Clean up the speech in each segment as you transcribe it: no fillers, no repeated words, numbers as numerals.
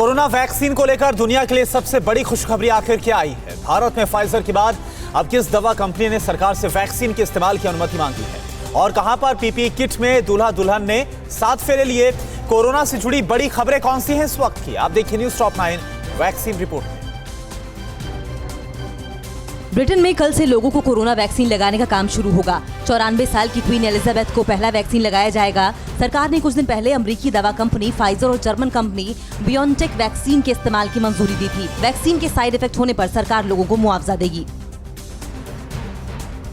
Corona vaccine को लेकर दुनिया के लिए सबसे बड़ी खुशखबरी आखिर क्या आई है? भारत में फाइजर के बाद अब किस दवा कंपनी ने सरकार से वैक्सीन के इस्तेमाल की अनुमति मांगी है और कहां पर पीपीई किट में दूल्हा दुल्हन ने 7 फेरे लिए? कोरोना से जुड़ी बड़ी खबरें कौन सी हैं इस वक्त की? आप देखिए news top 9 vaccine report. Britain में कल से लोगों को कोरोना वैक्सीन लगाने का काम शुरू होगा। 94 साल की क्वीन एलिजाबेथ को पहला वैक्सीन लगाया जाएगा। सरकार ने कुछ दिन पहले अमेरिकी दवा कंपनी फाइजर और जर्मन कंपनी बियोनटेक वैक्सीन के इस्तेमाल की मंजूरी दी थी। वैक्सीन के साइड इफेक्ट होने पर सरकार लोगों को मुआवजा देगी।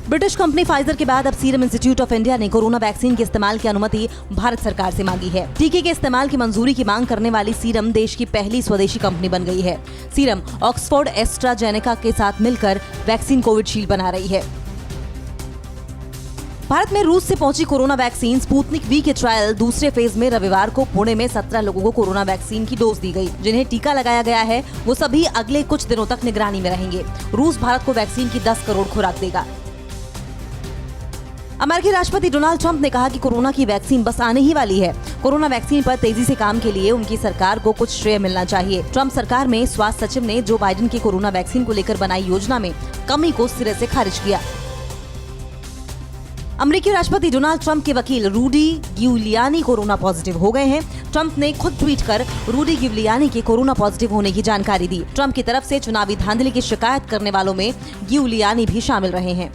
ब्रिटिश कंपनी फाइजर के बाद अब सीरम इंस्टीट्यूट ऑफ इंडिया ने कोरोना वैक्सीन के इस्तेमाल की अनुमति भारत सरकार से मांगी है। टीके के इस्तेमाल की मंजूरी की मांग करने वाली सीरम देश की पहली स्वदेशी कंपनी बन गई है। सीरम ऑक्सफोर्ड एस्ट्राजेनेका के साथ मिलकर वैक्सीन कोविशील्ड बना रही है। भारत में रूस से पहुंची कोरोना वैक्सीन स्पुतनिक वी के ट्रायल दूसरे फेज में रविवार को पुणे में 17 लोगों को कोरोना वैक्सीन की डोज दी गई। जिन्हें टीका लगाया गया है वो सभी अगले कुछ दिनों तक निगरानी में रहेंगे। रूस भारत को वैक्सीन की 10 करोड़ खुराक देगा। अमेरिकी राष्ट्रपति डोनाल्ड ट्रंप ने कहा कि कोरोना की वैक्सीन बस आने ही वाली है। कोरोना वैक्सीन पर तेजी से काम के लिए उनकी सरकार को कुछ श्रेय मिलना चाहिए। ट्रंप सरकार में स्वास्थ्य सचिव ने जो बाइडेन की कोरोना वैक्सीन को लेकर बनाई योजना में कमी को सिरे से खारिज किया। अमेरिकी राष्ट्रपति डोनाल्ड ट्रंप के वकील रूडी गिउलियानी कोरोना पॉजिटिव हो गए हैं। ट्रंप ने खुद ट्वीट कर रूडी गिउलियानी के कोरोना पॉजिटिव होने की जानकारी दी। ट्रंप की तरफ से चुनावी धांधली की शिकायत करने वालों में गिउलियानी भी शामिल रहे हैं।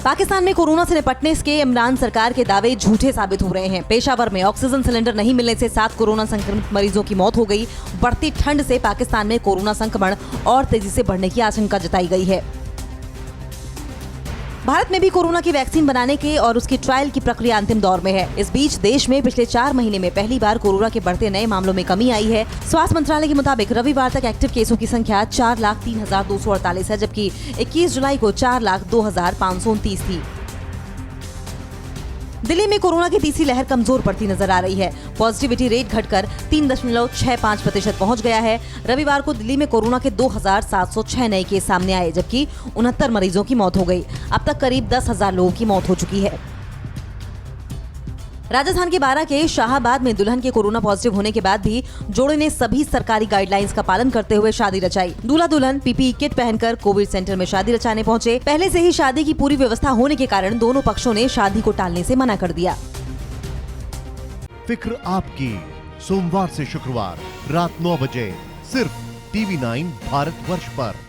पाकिस्तान में कोरोना से निपटने के इमरान सरकार के दावे झूठे साबित हो रहे हैं। पेशावर में ऑक्सीजन सिलेंडर नहीं मिलने से 7 कोरोना संक्रमित मरीजों की मौत हो गई। बढ़ती ठंड से पाकिस्तान में कोरोना संक्रमण और तेजी से बढ़ने की आशंका जताई गई है। भारत में भी कोरोना की वैक्सीन बनाने के और उसकी ट्रायल की प्रक्रिया अंतिम दौर में है। इस बीच देश में पिछले 4 महीने में पहली बार कोरोना के बढ़ते नए मामलों में कमी आई है। स्वास्थ्य मंत्रालय के मुताबिक रविवार तक एक्टिव केसों की संख्या 4,03,248 है, जबकि 21 जुलाई को 4,02,529 थी। दिल्ली में कोरोना की तीसरी लहर कमजोर पड़ती नजर आ रही है। पॉजिटिविटी रेट घटकर 3.65% पहुंच गया है। रविवार को दिल्ली में कोरोना के 2,706 नए केस सामने आए, जबकि 69 मरीजों की मौत हो गई। अब तक करीब 10,000 लोगों की मौत हो चुकी है। राजस्थान के 12 के शाहाबाद में दुल्हन के कोरोना पॉजिटिव होने के बाद भी जोड़े ने सभी सरकारी गाइडलाइंस का पालन करते हुए शादी रचाई। दूल्हा दुल्हन पीपीई किट पहनकर कोविड सेंटर में शादी रचाने पहुंचे। पहले से ही शादी की पूरी व्यवस्था होने के कारण दोनों पक्षों ने शादी को टालने से मना कर दिया। फिक्र आपकी, सोमवार से शुक्रवार रात 9 बजे सिर्फ TV9 भारतवर्ष पर।